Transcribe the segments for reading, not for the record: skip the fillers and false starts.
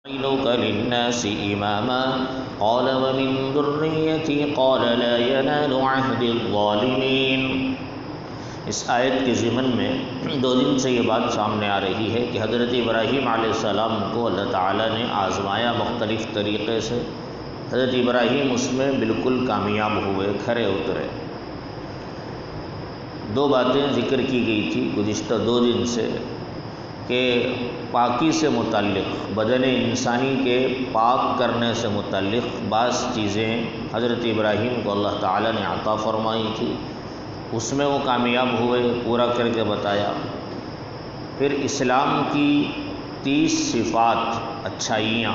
جعلك للناس إماما قال ومن ذريتي قال لا ينال عهد الظالمين۔ اس آیت کے ضمن میں 2 دن سے یہ بات سامنے آ رہی ہے کہ حضرت ابراہیم علیہ السلام کو اللہ تعالیٰ نے آزمایا مختلف طریقے سے۔ حضرت ابراہیم اس میں بالکل کامیاب ہوئے، کھرے اترے۔ 2 باتیں ذکر کی گئی تھی گزشتہ 2 دن سے کہ پاکی سے متعلق، بدن انسانی کے پاک کرنے سے متعلق بعض چیزیں حضرت ابراہیم کو اللہ تعالیٰ نے عطا فرمائی تھی، اس میں وہ کامیاب ہوئے، پورا کر کے بتایا۔ پھر اسلام کی 30 صفات، اچھائیاں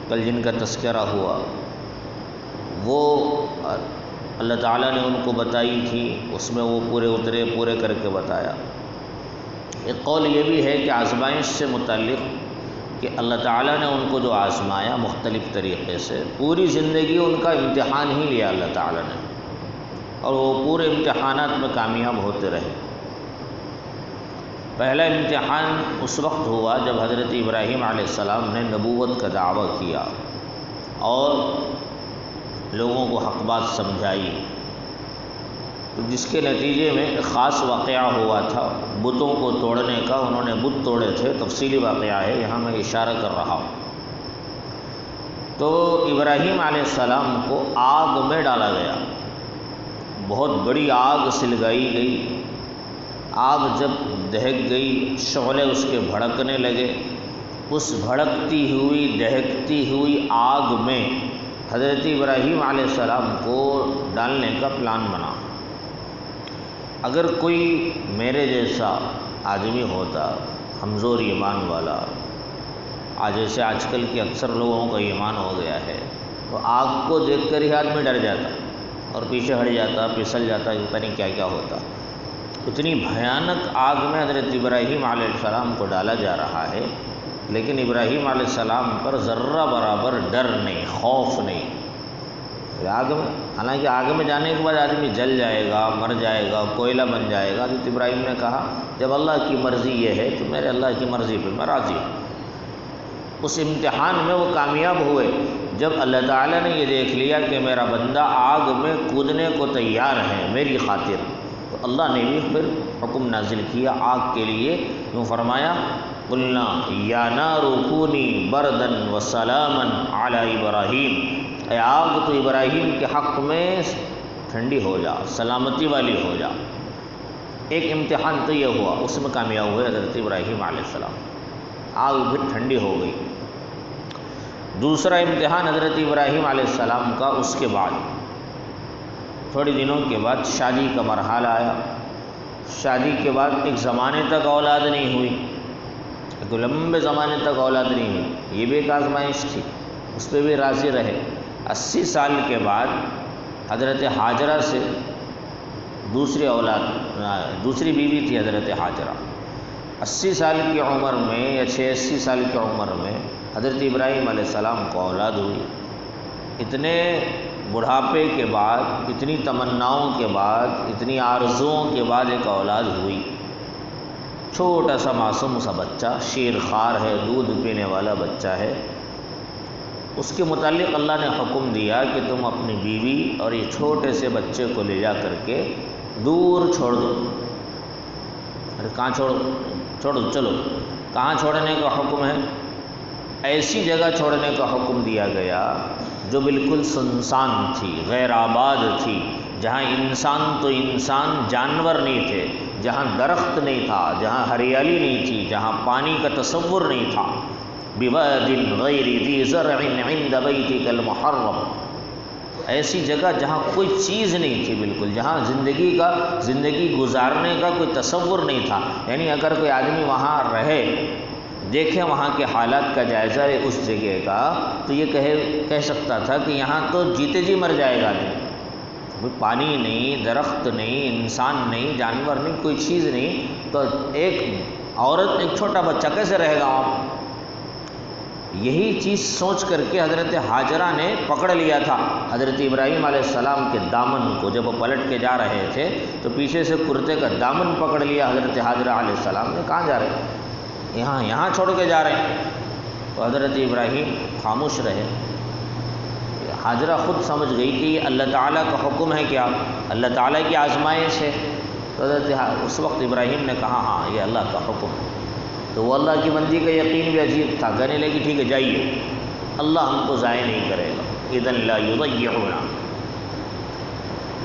کل جن کا تذکرہ ہوا، وہ اللہ تعالیٰ نے ان کو بتائی تھی، اس میں وہ پورے اترے، پورے کر کے بتایا۔ ایک قول یہ بھی ہے کہ آزمائش سے متعلق کہ اللہ تعالیٰ نے ان کو جو آزمایا مختلف طریقے سے، پوری زندگی ان کا امتحان ہی لیا اللہ تعالیٰ نے، اور وہ پورے امتحانات میں کامیاب ہوتے رہے۔ پہلا امتحان اس وقت ہوا جب حضرت ابراہیم علیہ السلام نے نبوت کا دعویٰ کیا اور لوگوں کو حق بات سمجھائی، تو جس کے نتیجے میں ایک خاص واقعہ ہوا تھا بتوں کو توڑنے کا۔ انہوں نے بت توڑے تھے، تفصیلی واقعہ ہے، یہاں میں اشارہ کر رہا ہوں۔ تو ابراہیم علیہ السلام کو آگ میں ڈالا گیا، بہت بڑی آگ سلگائی گئی۔ آگ جب دہک گئی، شعلے اس کے بھڑکنے لگے، اس بھڑکتی ہوئی دہکتی ہوئی آگ میں حضرت ابراہیم علیہ السلام کو ڈالنے کا پلان بنا۔ اگر کوئی میرے جیسا آدمی ہوتا، کمزور ایمان والا، جیسے آج کل کے اکثر لوگوں کا ایمان ہو گیا ہے، تو آگ کو دیکھ کر ہی آدمی ڈر جاتا اور پیچھے ہٹ جاتا، پھسل جاتا، پتہ نہیں کیا کیا ہوتا۔ اتنی بھیانک آگ میں حضرت ابراہیم علیہ السلام کو ڈالا جا رہا ہے، لیکن ابراہیم علیہ السلام پر ذرہ برابر ڈر نہیں، خوف نہیں۔ آگ میں، حالانکہ آگ میں جانے کے بعد آدمی جل جائے گا، مر جائے گا، کوئلہ بن جائے گا۔ حضرت ابراہیم نے کہا جب اللہ کی مرضی یہ ہے تو میرے اللہ کی مرضی پہ میں راضی ہوں۔ اس امتحان میں وہ کامیاب ہوئے۔ جب اللہ تعالیٰ نے یہ دیکھ لیا کہ میرا بندہ آگ میں کودنے کو تیار ہے میری خاطر، تو اللہ نے بھی پھر حکم نازل کیا آگ کے لیے، یوں فرمایا قلنا یا نار کونی بردن وسلاما علی ابراہیم، اے آگ تو ابراہیم کے حق میں ٹھنڈی ہو جا، سلامتی والی ہو جا۔ ایک امتحان تو یہ ہوا، اس میں کامیاب ہوئے حضرت ابراہیم علیہ السلام، آگ بھی ٹھنڈی ہو گئی۔ دوسرا امتحان حضرت ابراہیم علیہ السلام کا اس کے بعد تھوڑے دنوں کے بعد شادی کا مرحلہ آیا۔ شادی کے بعد ایک زمانے تک اولاد نہیں ہوئی، ایک لمبے زمانے تک اولاد نہیں ہوئی، یہ بھی ایک آزمائش تھی، اس پہ بھی راضی رہے۔ 80 سال کے بعد حضرت ہاجرہ سے دوسری بیوی تھی حضرت ہاجرہ۔ 80 سال کی عمر میں یا 86 سال کی عمر میں حضرت ابراہیم علیہ السلام کو اولاد ہوئی۔ اتنے بڑھاپے کے بعد، اتنی تمناؤں کے بعد، اتنی آرزوؤں کے بعد ایک اولاد ہوئی۔ چھوٹا سا معصوم سا بچہ، شیر خوار ہے، دودھ پینے والا بچہ ہے۔ اس کے متعلق اللہ نے حکم دیا کہ تم اپنی بیوی اور یہ چھوٹے سے بچے کو لے جا کر کے دور چھوڑ دو۔ ارے کہاں چھوڑ دو، چلو کہاں چھوڑنے کا حکم ہے؟ ایسی جگہ چھوڑنے کا حکم دیا گیا جو بالکل سنسان تھی، غیر آباد تھی، جہاں انسان تو انسان، جانور نہیں تھے، جہاں درخت نہیں تھا، جہاں ہریالی نہیں تھی، جہاں پانی کا تصور نہیں تھا۔ بواد غیر ذی زرع عند بیتک المحرم، ایسی جگہ جہاں کوئی چیز نہیں تھی، بالکل جہاں زندگی گزارنے کا کوئی تصور نہیں تھا۔ یعنی اگر کوئی آدمی وہاں رہے، دیکھے وہاں کے حالات کا جائزہ ہے اس جگہ کا، تو یہ کہہ سکتا تھا کہ یہاں تو جیتے جی مر جائے گا آدمی۔ کوئی پانی نہیں، درخت نہیں، انسان نہیں، جانور نہیں، کوئی چیز نہیں، تو ایک عورت، ایک چھوٹا بچہ کیسے رہے گا وہاں؟ یہی چیز سوچ کر کے حضرت ہاجرہ نے پکڑ لیا تھا حضرت ابراہیم علیہ السلام کے دامن کو۔ جب وہ پلٹ کے جا رہے تھے تو پیچھے سے کرتے کا دامن پکڑ لیا حضرت ہاجرہ علیہ السلام نے۔ کہاں جا رہے ہیں؟ یہاں چھوڑ کے جا رہے ہیں۔ تو حضرت ابراہیم خاموش رہے۔ حاجرہ خود سمجھ گئی کہ یہ اللہ تعالیٰ کا حکم ہے، کیا اللہ تعالیٰ کی آزمائش ہے؟ تو حضرت اس وقت ابراہیم نے کہا ہاں یہ اللہ کا حکم ہے۔ تو وہ اللہ کی بندی کا یقین بھی عجیب تھا، کہنے لگی ٹھیک ہے جائیے، اللہ ہم کو ضائع نہیں کرے گا، اذن لا یضیعنا۔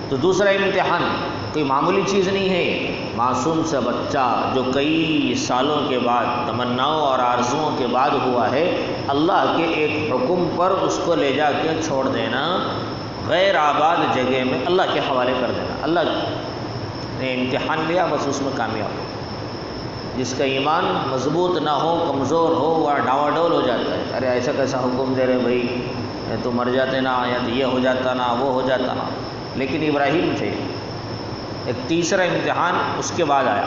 تو دوسرا امتحان کوئی معمولی چیز نہیں ہے، معصوم سے بچہ جو کئی سالوں کے بعد تمناؤں اور آرزوؤں کے بعد ہوا ہے، اللہ کے ایک حکم پر اس کو لے جا کے چھوڑ دینا، غیر آباد جگہ میں اللہ کے حوالے کر دینا۔ اللہ نے امتحان لیا، بس اس میں کامیاب ہو۔ جس کا ایمان مضبوط نہ ہو، کمزور ہو، وہ ڈاواڈول ہو جاتا ہے، ارے ایسا کیسا حکم دے رہے بھائی، تو مر جاتے نا، یا تو یہ ہو جاتا نا، وہ ہو جاتا نا۔ لیکن ابراہیم تھے، ایک تیسرا امتحان اس کے بعد آیا۔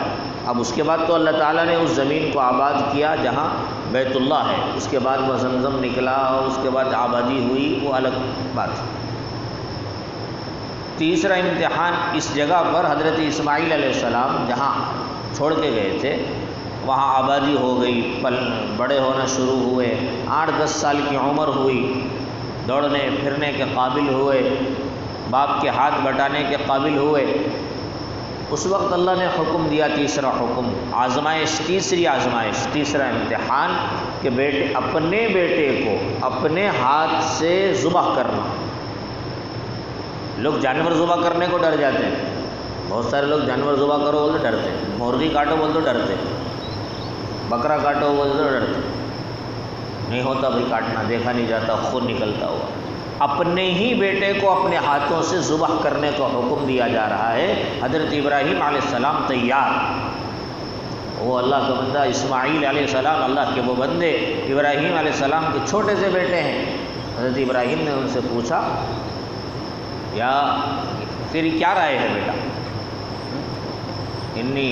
اب اس کے بعد تو اللہ تعالیٰ نے اس زمین کو آباد کیا جہاں بیت اللہ ہے، اس کے بعد وہ زمزم نکلا اور اس کے بعد آبادی ہوئی، وہ الگ بات ہے۔ تیسرا امتحان اس جگہ پر حضرت اسماعیل علیہ السلام جہاں چھوڑ کے گئے تھے وہاں آبادی ہو گئی، پل بڑے ہونا شروع ہوئے، 8-10 سال کی عمر ہوئی، دوڑنے پھرنے کے قابل ہوئے، باپ کے ہاتھ بٹانے کے قابل ہوئے۔ اس وقت اللہ نے حکم دیا، تیسرا حکم، آزمائش، تیسری آزمائش، تیسرا امتحان کہ اپنے بیٹے کو اپنے ہاتھ سے ذبح کرنا۔ لوگ جانور ذبح کرنے کو ڈر جاتے ہیں، بہت سارے لوگ جانور ذبح کرو بولتے ڈرتے ہیں، مرغی کاٹو بولتے ڈرتے ہیں، بکرا کاٹو بولتے ڈرتے ہیں، نہیں ہوتا بھائی کاٹنا، دیکھا نہیں جاتا، خون نکلتا ہوا۔ اپنے ہی بیٹے کو اپنے ہاتھوں سے ذبح کرنے کا حکم دیا جا رہا ہے۔ حضرت ابراہیم علیہ السلام تیار، وہ اللہ کا بندہ اسماعیل علیہ السلام اللہ کے وہ بندے ابراہیم علیہ السلام کے چھوٹے سے بیٹے ہیں۔ حضرت ابراہیم نے ان سے پوچھا یا تیری کیا رائے ہے بیٹا؟ انی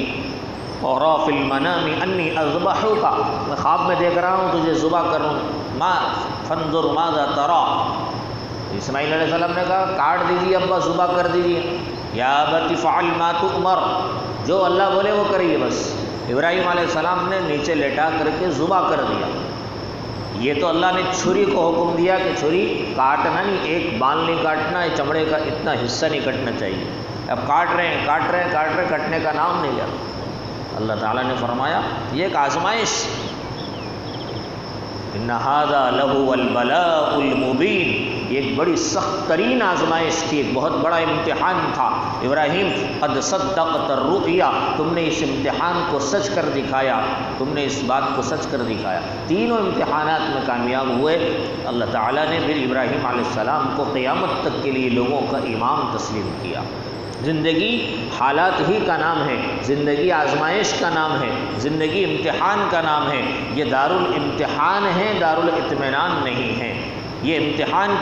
ارا فی المنام انی اذبحک، میں خواب میں دیکھ رہا ہوں تجھے ذبح کروں، ما فانظر ماذا تری۔ اسماعیل علیہ السلام نے کہا کاٹ دیجیے ابا، ذبح کر دیجیے۔ یا ابت فعل ما تؤمر، جو اللہ بولے وہ کریے بس۔ ابراہیم علیہ السلام نے نیچے لیٹا کر کے ذبح کر دیا۔ یہ تو اللہ نے چھری کو حکم دیا کہ چھری کاٹنا نہیں، ایک بال نہیں کاٹنا، چمڑے کا اتنا حصہ نہیں کٹنا چاہیے۔ اب کاٹ رہے ہیں، کٹنے کا نام نہیں لیا۔ اللہ تعالیٰ نے فرمایا یہ ایک آزمائش، ان ھذا لہو البلاء المبین، یہ ایک بڑی سخت ترین آزمائش تھی، ایک بہت بڑا امتحان تھا۔ ابراہیم قد صدقت الرؤیا، تم نے اس امتحان کو سچ کر دکھایا، تم نے اس بات کو سچ کر دکھایا۔ تینوں امتحانات میں کامیاب ہوئے۔ اللہ تعالیٰ نے پھر ابراہیم علیہ السلام کو قیامت تک کے لیے لوگوں کا امام تسلیم کیا۔ زندگی حالات ہی کا نام ہے، زندگی آزمائش کا نام ہے، زندگی امتحان کا نام ہے۔ یہ دار الامتحان ہے، دار الاطمینان نہیں ہے۔ یہ امتحان